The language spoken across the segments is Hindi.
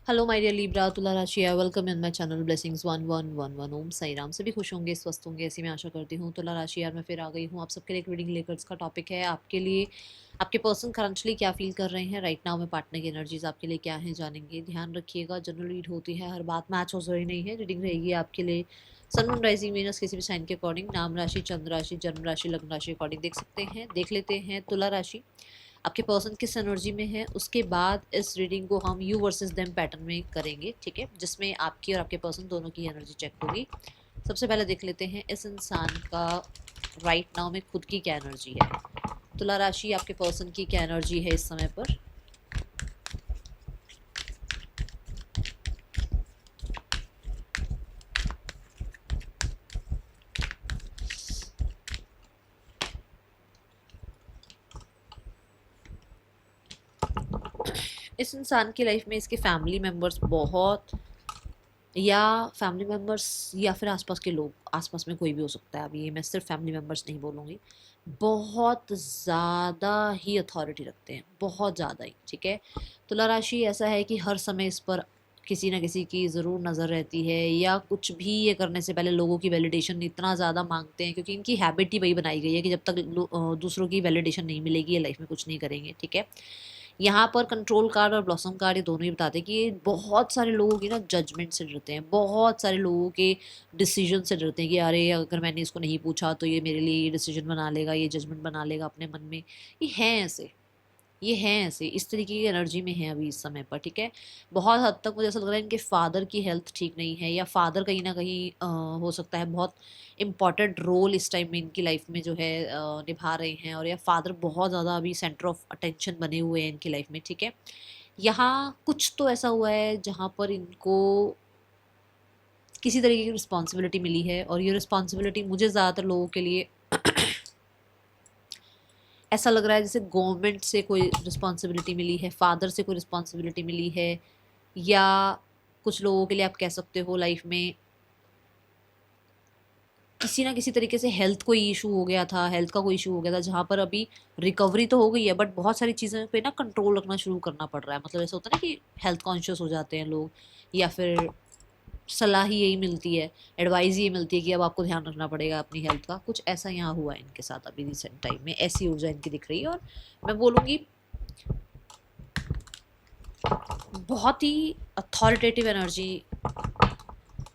हेलो माय डियर लिब्रा, तुला राशि है। Welcome in my channel blessings 1111। ओम साई राम। सभी खुश होंगे, स्वस्थ होंगे, ऐसी मैं आशा करती हूँ। तुला राशि यार, मैं फिर आ गई हूँ आप सबके लिए एक रीडिंग लेकर। इसका टॉपिक है आपके लिए आपके पर्सन करंटली क्या फील कर रहे हैं राइट नाउ में। पार्टनर की एनर्जीज आपके लिए क्या है जानेंगे। ध्यान रखिएगा, जनरल रीड होती है, हर बात मैच हो रही नहीं है। रीडिंग रहेगी आपके लिए सन मून राइजिंग वीनस किसी भी साइन के अकॉर्डिंग, नाम राशि, चंद्र राशि, जन्म राशि, लग्न राशि अकॉर्डिंग देख सकते हैं। देख लेते हैं तुला राशि आपके पर्सन किस एनर्जी में है। उसके बाद इस रीडिंग को हम यू वर्सेस देम पैटर्न में करेंगे, ठीक है, जिसमें आपकी और आपके पर्सन दोनों की एनर्जी चेक होगी। सबसे पहले देख लेते हैं इस इंसान का राइट नाउ में खुद की क्या एनर्जी है। तुला राशि आपके पर्सन की क्या एनर्जी है इस समय पर। इस इंसान की लाइफ में इसके फैमिली मेम्बर्स बहुत, या फैमिली मेम्बर्स या फिर आसपास के लोग, आसपास में कोई भी हो सकता है। अभी ये मैं सिर्फ फैमिली मेम्बर्स नहीं बोलूँगी, बहुत ज़्यादा ही अथॉरिटी रखते हैं, बहुत ज़्यादा ही, ठीक है। तुला राशि ऐसा है कि हर समय इस पर किसी ना किसी की ज़रूर नज़र रहती है, या कुछ भी ये करने से पहले लोगों की वैलिडेशन इतना ज़्यादा मांगते हैं, क्योंकि इनकी हैबिट ही वही बनाई गई है कि जब तक दूसरों की वैलिडेशन नहीं मिलेगी ये लाइफ में कुछ नहीं करेंगे, ठीक है। यहाँ पर कंट्रोल कार्ड और ब्लॉसम कार्ड ये दोनों ही बताते हैं कि ये बहुत सारे लोगों की ना जजमेंट से डरते हैं, बहुत सारे लोगों के डिसीजन से डरते हैं कि अरे अगर मैंने इसको नहीं पूछा तो ये मेरे लिए ये डिसीजन बना लेगा, ये जजमेंट बना लेगा अपने मन में। ये हैं ऐसे, ये हैं ऐसे, इस तरीके की एनर्जी में है अभी इस समय पर, ठीक है। बहुत हद तक मुझे ऐसा लग रहा है इनके फादर की हेल्थ ठीक नहीं है, या फादर कहीं ना कहीं हो सकता है बहुत इंपॉर्टेंट रोल इस टाइम में इनकी लाइफ में जो है निभा रहे हैं, और या फादर बहुत ज़्यादा अभी सेंटर ऑफ अटेंशन बने हुए हैं इनकी लाइफ में, ठीक है। यहाँ कुछ तो ऐसा हुआ है जहाँ पर इनको किसी तरीके की रिस्पॉन्सिबिलिटी मिली है, और ये रिस्पॉन्सिबिलिटी मुझे ज़्यादातर लोगों के लिए ऐसा लग रहा है जैसे गवर्नमेंट से कोई रिस्पॉन्सिबिलिटी मिली है, फादर से कोई रिस्पॉन्सिबिलिटी मिली है, या कुछ लोगों के लिए आप कह सकते हो लाइफ में किसी ना किसी तरीके से हेल्थ कोई इशू हो गया था, हेल्थ का कोई इशू हो गया था, जहाँ पर अभी रिकवरी तो हो गई है, बट बहुत सारी चीज़ों पे ना कंट्रोल रखना शुरू करना पड़ रहा है। मतलब ऐसा होता है ना कि हेल्थ कॉन्शियस हो जाते हैं लोग, या फिर सलाह ही यही मिलती है, एडवाइस ये मिलती है कि अब आपको ध्यान रखना पड़ेगा अपनी हेल्थ का। कुछ ऐसा यहाँ हुआ है इनके साथ अभी रिसेंट टाइम में, ऐसी ऊर्जा इनकी दिख रही है। और मैं बोलूँगी बहुत ही अथॉरिटेटिव एनर्जी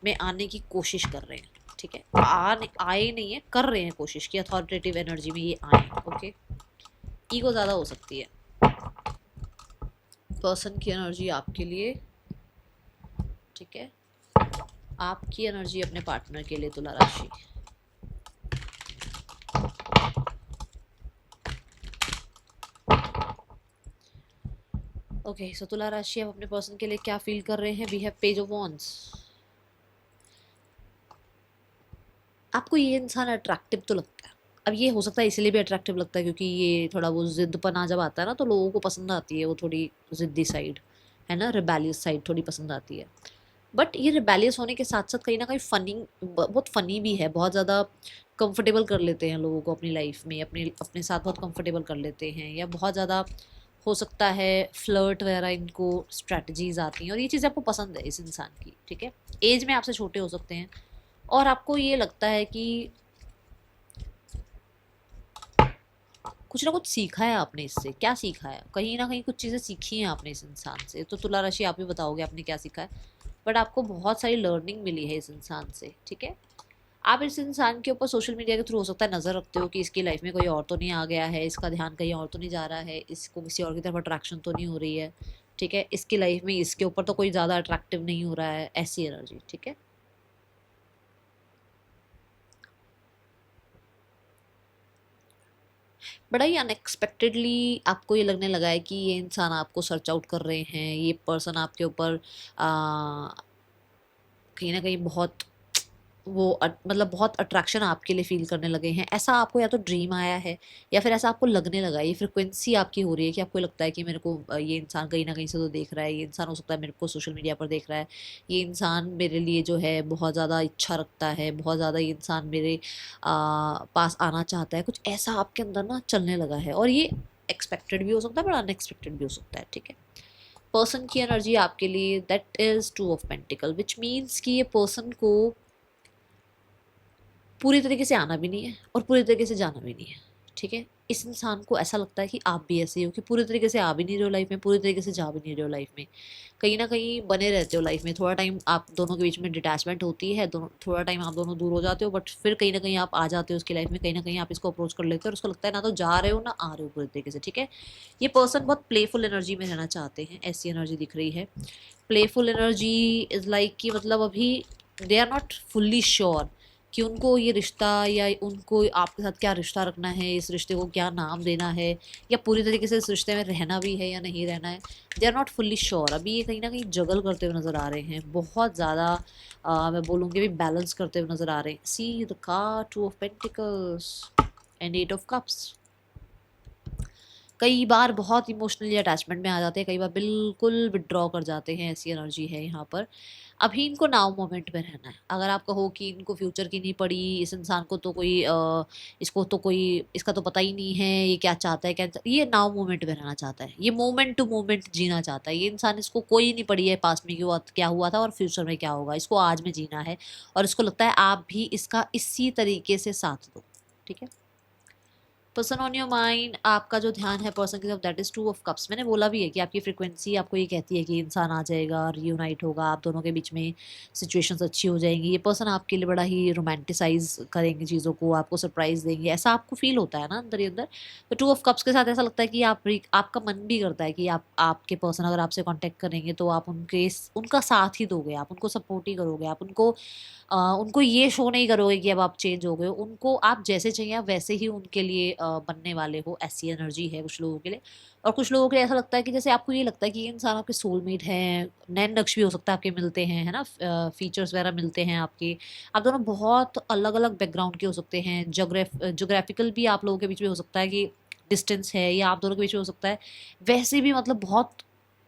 में आने की कोशिश कर रहे हैं, ठीक है। आए नहीं है, कर रहे हैं कोशिश की अथॉरिटेटिव एनर्जी में ये आए, ओके। ईगो ज़्यादा हो सकती है पर्सन की एनर्जी आपके लिए, ठीक है। आपकी एनर्जी अपने पार्टनर के लिए तुला राशि। ओके, सो तुला राशि आप अपने पर्सन के लिए क्या फील कर रहे हैं। We have page of wands. आपको ये इंसान अट्रैक्टिव तो लगता है। अब ये हो सकता है इसलिए भी अट्रैक्टिव लगता है क्योंकि ये थोड़ा वो जिद्दपना जब आता है ना, तो लोगों को पसंद आती है वो थोड़ी जिद्दी साइड, है ना, रिबेलियस साइड थोड़ी पसंद आती है। बट ये रिबेलियस होने के साथ साथ कहीं ना कहीं फनी, बहुत फनी भी है, बहुत ज़्यादा कंफर्टेबल कर लेते हैं लोगों को अपनी लाइफ में, अपने अपने साथ बहुत कंफर्टेबल कर लेते हैं, या बहुत ज़्यादा हो सकता है फ्लर्ट वगैरह इनको स्ट्रैटेजीज आती हैं, और ये चीज़ आपको पसंद है इस इंसान की, ठीक है। एज में आपसे छोटे हो सकते हैं, और आपको ये लगता है कि कुछ ना कुछ सीखा है आपने इससे। क्या सीखा है, कहीं ना कहीं कुछ चीज़ें सीखी हैं आपने इस इंसान से। तो तुला राशि आप भी बताओगे आपने क्या सीखा है। बट आपको बहुत सारी लर्निंग मिली है इस इंसान से, ठीक है। आप इस इंसान के ऊपर सोशल मीडिया के थ्रू हो सकता है नज़र रखते हो कि इसकी लाइफ में कोई और तो नहीं आ गया है, इसका ध्यान कहीं और तो नहीं जा रहा है, इसको किसी और की तरफ अट्रैक्शन तो नहीं हो रही है, ठीक है। इसकी लाइफ में इसके ऊपर तो कोई ज़्यादा अट्रैक्टिव नहीं हो रहा है, ऐसी एनर्जी, ठीक है। बड़ा ही अनएक्सपेक्टेडली आपको ये लगने लगा है कि ये इंसान आपको सर्च आउट कर रहे हैं, ये पर्सन आपके ऊपर कहीं ना कहीं बहुत वो मतलब बहुत अट्रैक्शन आपके लिए फील करने लगे हैं। ऐसा आपको या तो ड्रीम आया है, या फिर ऐसा आपको लगने लगा है, ये फ्रिक्वेंसी आपकी हो रही है कि आपको लगता है कि मेरे को ये इंसान कहीं ना कहीं से तो देख रहा है, ये इंसान हो सकता है मेरे को सोशल मीडिया पर देख रहा है, ये इंसान मेरे लिए जो है बहुत ज़्यादा इच्छा रखता है, बहुत ज़्यादा ये इंसान मेरे पास आना चाहता है। कुछ ऐसा आपके अंदर ना चलने लगा है, और ये एक्सपेक्टेड भी हो सकता है, बड़ा अनएक्सपेक्टेड भी हो सकता है, ठीक है। पर्सन की एनर्जी आपके लिए that is two of pentacle, which means कि ये पर्सन को पूरी तरीके से आना भी नहीं है और पूरी तरीके से जाना भी नहीं है, ठीक है। इस इंसान को ऐसा लगता है कि आप भी ऐसे ही हो कि पूरी तरीके से आ भी नहीं रहे हो लाइफ में, पूरी तरीके से जा भी नहीं रहे हो लाइफ में, कहीं ना कहीं बने रहते हो लाइफ में। थोड़ा टाइम आप दोनों के बीच में डिटैचमेंट होती है, दोनों थोड़ा टाइम आप दोनों दूर हो जाते हो, बट फिर कहीं ना कहीं आप आ जाते हो उसकी लाइफ में, कहीं ना कहीं आप इसको अप्रोच कर लेते हो और उसको लगता है ना तो जा रहे हो ना आ रहे हो पूरी तरीके से, ठीक है। ये पर्सन बहुत प्लेफुल एनर्जी में रहना चाहते हैं, ऐसी एनर्जी दिख रही है। प्लेफुल एनर्जी इज़ लाइक कि मतलब अभी they are not fully sure कि उनको ये रिश्ता या उनको आपके साथ क्या रिश्ता रखना है, इस रिश्ते को क्या नाम देना है, या पूरी तरीके से इस रिश्ते में रहना भी है या नहीं रहना है। They are not fully sure. अभी ये कहीं ना कहीं जगल करते हुए नज़र आ रहे हैं, बहुत ज़्यादा मैं बोलूँगी भी बैलेंस करते हुए नज़र आ रहे हैं। See the card, two of pentacles and eight of cups. कई बार बहुत इमोशनली अटैचमेंट में आ जाते हैं, कई बार बिल्कुल विड्रॉ कर जाते हैं, ऐसी एनर्जी है यहाँ पर। अभी इनको नाउ मोमेंट में रहना है। अगर आप कहो कि इनको फ्यूचर की नहीं पड़ी, इस इंसान को तो कोई इसको तो कोई इसका तो पता ही नहीं है ये क्या चाहता है, क्या ये नाउ मोमेंट में रहना चाहता है, ये मोमेंट टू मोमेंट जीना चाहता है। ये इंसान, इसको कोई नहीं पड़ी है पास्ट में क्या हुआ था और फ्यूचर में क्या होगा, इसको आज में जीना है और इसको लगता है आप भी इसका इसी तरीके से साथ दो, ठीक है। पर्सन ऑन योर माइंड, आपका जो ध्यान है पर्सन की तरफ, that is to of cups. मैंने बोला भी है कि आपकी फ्रीक्वेंसी आपको ये कहती है कि इंसान आ जाएगा, रियूनाइट होगा, आप दोनों के बीच में सिचुएशंस अच्छी हो जाएंगी। ये पर्सन आपके लिए बड़ा ही रोमांटिसाइज करेंगे चीज़ों को, आपको सरप्राइज देंगे, ऐसा आपको फील होता है ना अंदर ही अंदर। तो टू ऑफ कप्स के साथ ऐसा लगता है कि आपका मन भी करता है कि आपके पर्सन अगर आपसे कॉन्टेक्ट करेंगे तो आप उनका साथ ही दोगे, आप उनको सपोर्ट ही करोगे, आप उनको ये शो नहीं करोगे कि अब आप चेंज हो गए हो। उनको आप जैसे चाहिए आप वैसे ही उनके लिए बनने वाले हो, ऐसी एनर्जी है कुछ लोगों के लिए। और कुछ लोगों के लिए ऐसा लगता है कि जैसे आपको ये लगता है कि ये इंसान आपके सोलमेट हैं, नैन नक्श भी हो सकता है आपके मिलते हैं, है ना, फीचर्स वगैरह मिलते हैं आपके। आप दोनों बहुत अलग अलग बैकग्राउंड के हो सकते हैं, जोग्राफिकल भी आप लोगों के बीच में हो सकता है कि डिस्टेंस है, या आप दोनों के बीच में हो सकता है वैसे भी मतलब बहुत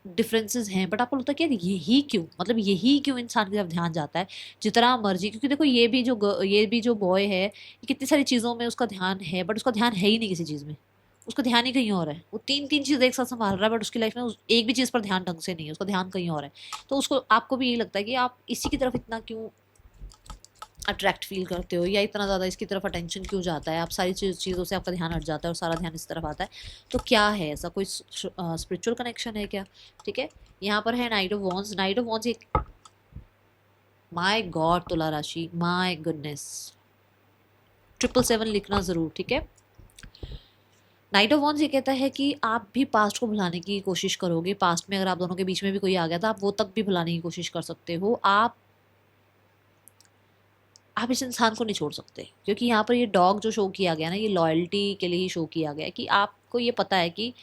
डिफरेंसेस हैं। बट आपको लगता है कि यार यही क्यों, मतलब यही क्यों इंसान की तरफ ध्यान जाता है जितना मर्जी। क्योंकि देखो ये भी जो बॉय है, ये कितनी सारी चीज़ों में उसका ध्यान है, बट उसका ध्यान है ही नहीं किसी चीज़ में, उसका ध्यान ही कहीं और है। वो तीन तीन चीज़ एक साथ संभाल रहा है, बट उसकी लाइफ में एक भी चीज़ पर ध्यान ढंग से नहीं है, उसका ध्यान कहीं और है। तो उसको आपको भी यही लगता है कि आप इसी की तरफ इतना क्यों अट्रैक्ट फील करते हो, या इतना ज़्यादा इसकी तरफ अटेंशन क्यों जाता है, आप सारी चीज़ों से आपका ध्यान हट जाता है और सारा ध्यान इस तरफ आता है। तो क्या है ऐसा, कोई स्पिरिचुअल कनेक्शन है क्या, ठीक है। यहाँ पर है night of wands. Night of wands एक, माय गॉड तुला राशि, माय गुडनेस, 777 लिखना ज़रूर, ठीक है। नाइट ऑफ वॉन्ड्स ये कहता है कि आप भी पास्ट को भुलाने की कोशिश करोगे। पास्ट में अगर आप दोनों के बीच में भी कोई आ गया था, आप वो तक भी भुलाने की कोशिश कर सकते हो। आप इस इंसान को नहीं छोड़ सकते, क्योंकि यहाँ पर ये डॉग जो शो किया गया ना, ये लॉयल्टी के लिए ही शो किया गया है कि आपको ये पता है कि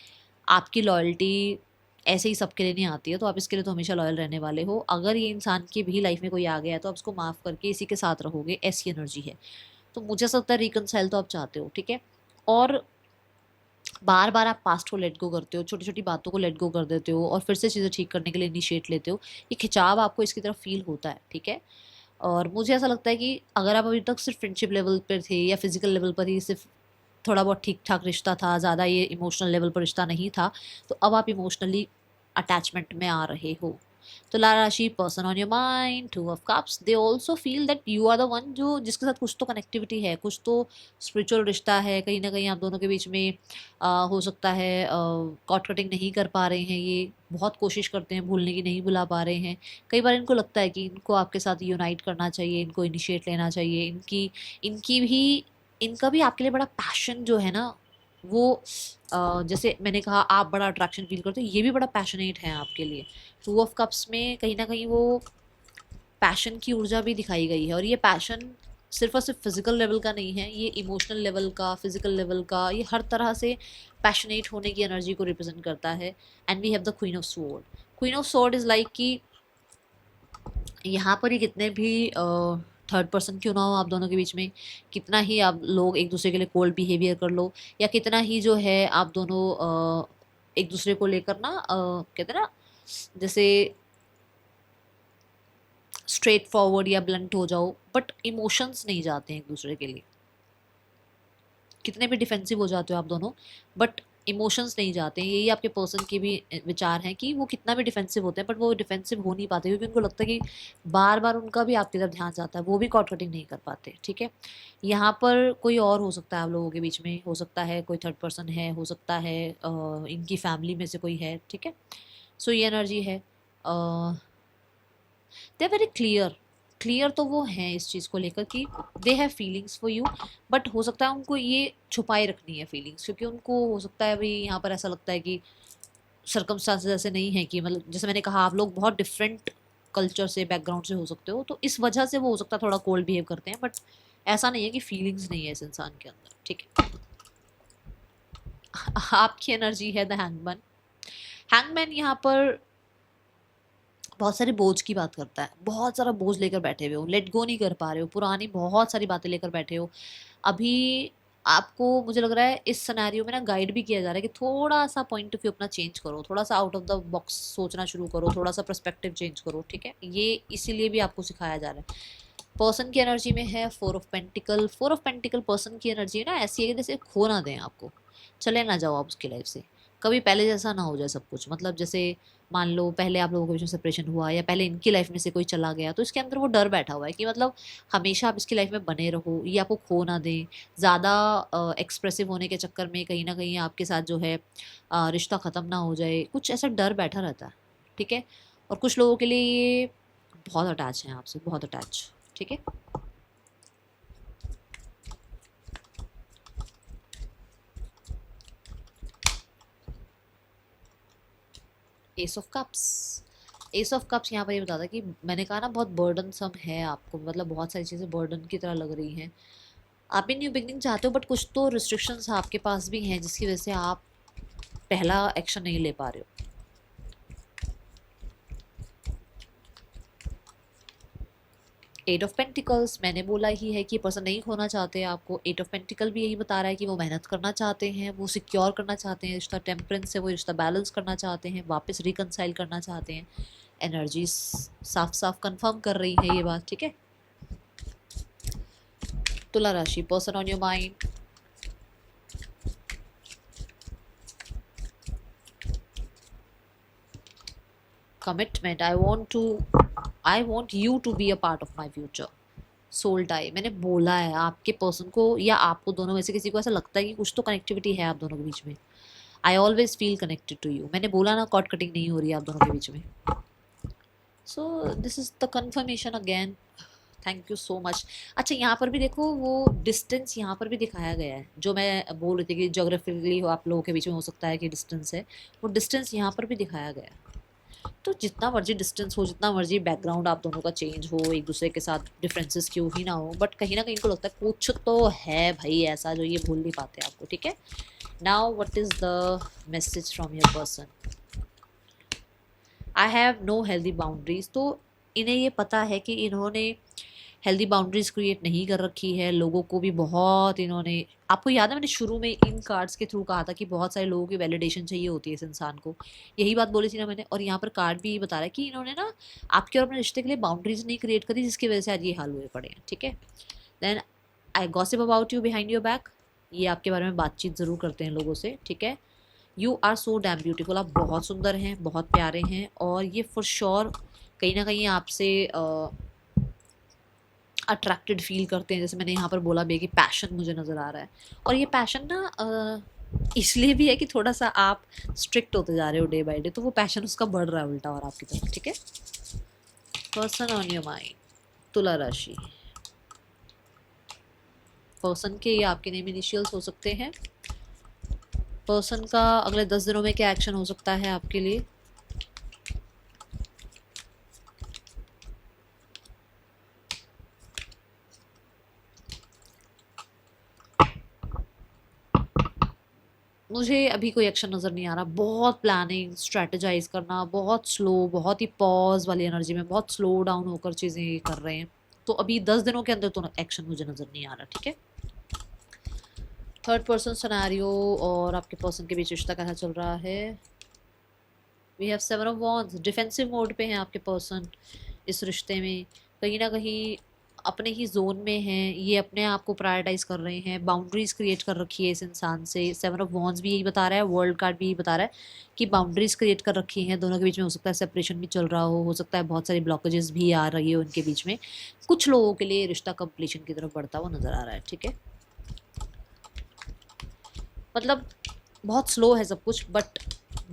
आपकी लॉयल्टी ऐसे ही सबके लिए नहीं आती है, तो आप इसके लिए तो हमेशा लॉयल रहने वाले हो। अगर ये इंसान की भी लाइफ में कोई आ गया है तो आप उसको माफ़ करके इसी के साथ रहोगे, ऐसी एनर्जी है। तो मुझे ऐसा लगता है रिकनसाइल तो आप चाहते हो, ठीक है। और बार बार आप पास्ट को लेट गो करते हो, छोटी छोटी बातों को लेट गो कर देते हो और फिर से चीज़ें ठीक करने के लिए इनिशिएट लेते हो। ये खिंचाव आपको इसकी तरफ फील होता है, ठीक है। और मुझे ऐसा लगता है कि अगर आप अभी तक सिर्फ फ्रेंडशिप लेवल पर थे या फिजिकल लेवल पर ही सिर्फ थोड़ा बहुत ठीक ठाक रिश्ता था, ज़्यादा ये इमोशनल लेवल पर रिश्ता नहीं था, तो अब आप इमोशनली अटैचमेंट में आ रहे हो। तुला राशि, person on your mind, two of cups, they also feel that you are the one जो जिसके साथ कुछ तो कनेक्टिविटी है, कुछ तो स्पिरिचुअल रिश्ता है, कहीं ना कहीं आप दोनों के बीच में हो सकता है कॉट कटिंग नहीं कर पा रहे हैं, ये बहुत कोशिश करते हैं भूलने की, नहीं भुला पा रहे हैं। कई बार इनको लगता है कि इनको आपके साथ यूनाइट करना चाहिए, इनको इनिशिएट लेना चाहिए, इनकी भी इनका भी आपके लिए बड़ा पैशन जो है ना वो जैसे मैंने कहा आप बड़ा अट्रैक्शन फील करते हो, ये भी बड़ा पैशनेट है आपके लिए। टू ऑफ कप्स में कहीं ना कहीं वो पैशन की ऊर्जा भी दिखाई गई है, और ये पैशन सिर्फ और सिर्फ फिजिकल लेवल का नहीं है, ये इमोशनल लेवल का, फिजिकल लेवल का, ये हर तरह से पैशनेट होने की एनर्जी को रिप्रेजेंट करता है। And we have the queen of sword. Queen of sword is like कि यहाँ पर ही कितने भी थर्ड पर्सन क्यों ना हो आप दोनों के बीच में, कितना ही आप लोग एक दूसरे के लिए कोल्ड बिहेवियर कर लो, या कितना ही जो है आप दोनों एक दूसरे को लेकर ना कहते हैं ना जैसे स्ट्रेट फॉरवर्ड या ब्लंट हो जाओ, बट इमोशंस नहीं जाते हैं एक दूसरे के लिए। कितने भी डिफेंसिव हो जाते हो आप दोनों, बट इमोशंस नहीं जाते हैं। यही आपके पर्सन के भी विचार हैं कि वो कितना भी डिफेंसिव होते हैं बट वो डिफेंसिव हो नहीं पाते क्योंकि उनको लगता है कि बार बार उनका भी आपकी तरफ ध्यान जाता है, वो भी कॉर्ड कटिंग नहीं कर पाते। ठीक है, यहाँ पर कोई और हो सकता है आप लोगों के बीच में, हो सकता है कोई थर्ड पर्सन है, हो सकता है इनकी फैमिली में से कोई है। ठीक है, सो ये एनर्जी है। They are very clear, clear तो वो हैं इस चीज़ को लेकर कि they have feelings for you, but हो सकता है उनको ये छुपाए रखनी है फीलिंग्स, क्योंकि उनको हो सकता है भाई यहाँ पर ऐसा लगता है कि सर्कमस्टांसेस ऐसे नहीं है कि मतलब जैसे मैंने कहा आप लोग बहुत डिफरेंट कल्चर से बैकग्राउंड से हो सकते हो, तो इस वजह से वो हो सकता है थोड़ा कोल्ड बिहेव करते हैं, बट ऐसा नहीं है कि फीलिंग्स नहीं है इस इंसान के अंदर। ठीक है, आपकी एनर्जी है द हैंगमैन। हैंगमैन यहाँ पर बहुत सारे बोझ की बात करता है, बहुत सारा बोझ लेकर बैठे हुए हो, लेट गो नहीं कर पा रहे हो, पुरानी बहुत सारी बातें लेकर बैठे हो। अभी आपको मुझे लग रहा है इस सिनेरियो में ना गाइड भी किया जा रहा है कि थोड़ा सा पॉइंट ऑफ व्यू अपना चेंज करो, थोड़ा सा आउट ऑफ द बॉक्स सोचना शुरू करो, थोड़ा सा पर्सपेक्टिव चेंज करो। ठीक है, ये इसीलिए भी आपको सिखाया जा रहा है। पर्सन की एनर्जी में है four of pentacle. Four of pentacle person की एनर्जी ना ऐसी है कि जैसे खो ना दें आपको, चले ना जाओ आप उसकी लाइफ से, कभी पहले जैसा ना हो जाए सब कुछ। मतलब जैसे मान लो पहले आप लोगों के बीच में सेपरेशन हुआ या पहले इनकी लाइफ में से कोई चला गया, तो इसके अंदर वो डर बैठा हुआ है कि मतलब हमेशा आप इसकी लाइफ में बने रहो, ये आपको खो ना दें। ज़्यादा एक्सप्रेसिव होने के चक्कर में कहीं ना कहीं आपके साथ जो है रिश्ता ख़त्म ना हो जाए, कुछ ऐसा डर बैठा रहता है। ठीक है, और कुछ लोगों के लिए ये बहुत अटैच हैं आपसे, बहुत अटैच। ठीक है, S of cups. S of cups यहाँ पर ये बताता है कि मैंने कहा ना बहुत बर्डन सम है आपको, मतलब बहुत सारी चीज़ें बर्डन की तरह लग रही हैं। आप भी न्यू बिगनिंग चाहते हो बट कुछ तो रिस्ट्रिक्शंस आपके पास भी हैं जिसकी वजह से आप पहला एक्शन नहीं ले पा रहे हो। एट ऑफ पेंटिकल्स, मैंने बोला ही है कि पर्सन नहीं खोना चाहते आपको। एट ऑफ पेंटिकल भी यही बता रहा है कि वो मेहनत करना चाहते हैं, वो सिक्योर करना चाहते हैं रिश्ता, टेम्परेंस से वो रिश्ता बैलेंस करना चाहते हैं, वापस रिकनसाइल करना चाहते हैं। एनर्जी साफ साफ कंफर्म कर रही है ये बात। ठीक है, तुला राशि, person on your mind. Commitment, I want you to be a part of my future. Soul tie, मैंने बोला है आपके पर्सन को या आपको दोनों में से किसी को ऐसा लगता है कि कुछ तो कनेक्टिविटी है आप दोनों के बीच में। I always feel connected to you, मैंने बोला ना कॉर्ड कटिंग नहीं हो रही है आप दोनों के बीच में। So this is the confirmation again, thank you so much. अच्छा यहाँ पर भी देखो वो डिस्टेंस यहाँ पर भी दिखाया गया है, जो मैं बोल रही थी कि जोग्राफिकली आप लोगों के बीच में हो सकता है कि डिस्टेंस है, वो डिस्टेंस यहाँ पर भी दिखाया गया है। तो जितना मर्जी डिस्टेंस हो, जितना मर्जी बैकग्राउंड आप दोनों का चेंज हो, एक दूसरे के साथ डिफरेंसेस क्यों ही ना हो, बट कहीं ना कहीं इनको लगता है कुछ तो है भाई ऐसा जो ये भूल नहीं पाते आपको। ठीक है, now what is the message from your person. I have no healthy boundaries, तो इन्हें ये पता है कि इन्होंने हेल्दी बाउंड्रीज क्रिएट नहीं कर रखी है। लोगों को भी बहुत इन्होंने, आपको याद है मैंने शुरू में इन कार्ड्स के थ्रू कहा था कि बहुत सारे लोगों की वैलिडेशन चाहिए होती है इस इंसान को, यही बात बोली थी ना मैंने। और यहाँ पर कार्ड भी यही बता रहा है कि इन्होंने ना आपके और अपने रिश्ते के लिए बाउंड्रीज नहीं क्रिएट करी, जिसकी वजह से आज ये हाल हुए पड़े हैं। ठीक है, then I gossip about you behind your back, ये आपके बारे में बातचीत ज़रूर करते हैं लोगों से। ठीक है, you are so damn beautiful, आप बहुत सुंदर हैं, बहुत प्यारे हैं, और ये फॉर श्योर कहीं ना कहीं आपसे अट्रैक्टेड फील करते हैं। जैसे मैंने यहाँ पर बोला भी कि पैशन मुझे नज़र आ रहा है, और ये पैशन ना इसलिए भी है कि थोड़ा सा आप स्ट्रिक्ट होते जा रहे हो डे बाय डे, तो वो पैशन उसका बढ़ रहा है उल्टा और आपकी तरफ। ठीक है, पर्सन ऑन योर माइंड, तुला राशि। पर्सन के या आपके नेम इनिशियल्स हो सकते हैं। पर्सन का अगले 10 दिनों में क्या एक्शन हो सकता है आपके लिए। मुझे अभी कोई एक्शन नज़र नहीं आ रहा, बहुत प्लानिंग स्ट्रेटेजाइज करना, बहुत स्लो, बहुत ही पॉज वाली एनर्जी में बहुत स्लो डाउन होकर चीज़ें कर रहे हैं, तो अभी 10 दिनों के अंदर तो एक्शन मुझे नज़र नहीं आ रहा। ठीक है, थर्ड पर्सन सिनेरियो और आपके पर्सन के बीच रिश्ता कैसा चल रहा है। We have 7 of wands, defensive mode पे हैं आपके पर्सन इस रिश्ते में। कहीं ना कहीं अपने ही जोन में हैं, ये अपने आप को प्रायोरिटाइज कर रहे हैं, बाउंड्रीज क्रिएट कर रखी है इस इंसान से। 7 ऑफ वॉन्ड्स भी यही बता रहा है, वर्ल्ड कार्ड भी यही बता रहा है कि बाउंड्रीज क्रिएट कर रखी हैं दोनों के बीच में। हो सकता है सेपरेशन भी चल रहा हो सकता है बहुत सारी ब्लॉकेजेस भी आ रही है उनके बीच में। कुछ लोगों के लिए रिश्ता कंप्लीशन की तरफ बढ़ता हुआ नजर आ रहा है, ठीक है। मतलब बहुत स्लो है सब कुछ, बट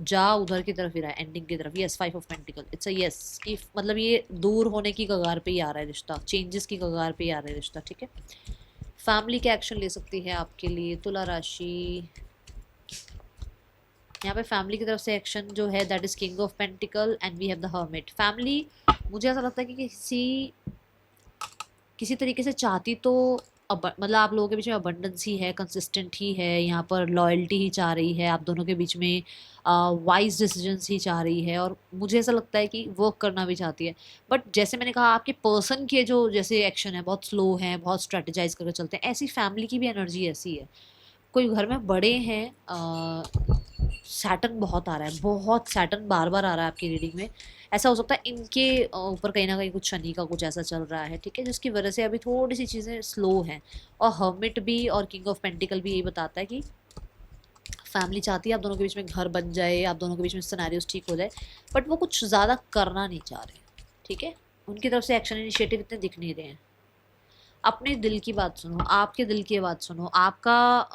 जा उधर की तरफ ही रहा है, एंडिंग की तरफ। Yes, 5 of pentacle, it's a yes कि मतलब ये दूर होने की कगार पे ही आ रहा है रिश्ता, चेंजेस की कगार पे ही आ रहा है रिश्ता, ठीक है। फैमिली के एक्शन ले सकती है आपके लिए तुला राशि। यहाँ पे फैमिली की तरफ से एक्शन जो है that is king of pentacle and we have the hermit. Family मुझे ऐसा लगता है कि किसी किसी तरीके से चाहती तो मतलब आप लोगों के बीच में अबंडेंस ही है, कंसिस्टेंट ही है, यहाँ पर लॉयल्टी ही चाह रही है, आप दोनों के बीच में वाइज डिसीजंस ही चाह रही है, और मुझे ऐसा लगता है कि वर्क करना भी चाहती है। बट जैसे मैंने कहा, आपके पर्सन के जो जैसे एक्शन है बहुत स्लो है, बहुत स्ट्रेटेजाइज करके चलते हैं, ऐसी फैमिली की भी एनर्जी ऐसी है। कोई घर में बड़े हैं, सैटर्न बहुत आ रहा है, बहुत सैटर्न बार बार आ रहा है आपकी रीडिंग में। ऐसा हो सकता है इनके ऊपर कहीं ना कहीं कुछ शनि का कुछ ऐसा चल रहा है, ठीक है, जिसकी वजह से अभी थोड़ी सी चीज़ें स्लो हैं। और हर्मिट भी और किंग ऑफ पेंटिकल भी यही बताता है कि फैमिली चाहती है आप दोनों के बीच में घर बन जाए, आप दोनों के बीच में सिनेरियोस ठीक हो जाए, बट वो कुछ ज़्यादा करना नहीं चाह रहे, ठीक है। उनकी तरफ से एक्शन इनिशिएटिव इतने दिख नहीं रहे हैं। अपने दिल की बात सुनो, आपके दिल की बात सुनो, आपका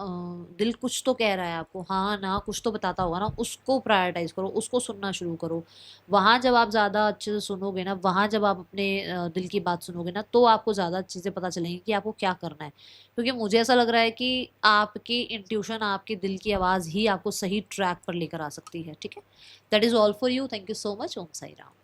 दिल कुछ तो कह रहा है आपको, हाँ ना कुछ तो बताता होगा ना, उसको प्रायोरिटाइज करो, उसको सुनना शुरू करो। वहाँ जब आप ज़्यादा अच्छे से सुनोगे ना, वहाँ जब आप अपने दिल की बात सुनोगे ना, तो आपको ज़्यादा चीज़ें पता चलेंगी कि आपको क्या करना है। क्योंकि मुझे ऐसा लग रहा है कि आपकी इंट्यूशन, आपके दिल की आवाज़ ही आपको सही ट्रैक पर लेकर आ सकती है, ठीक है। That is all for you, thank you so much. Om Sai Ram.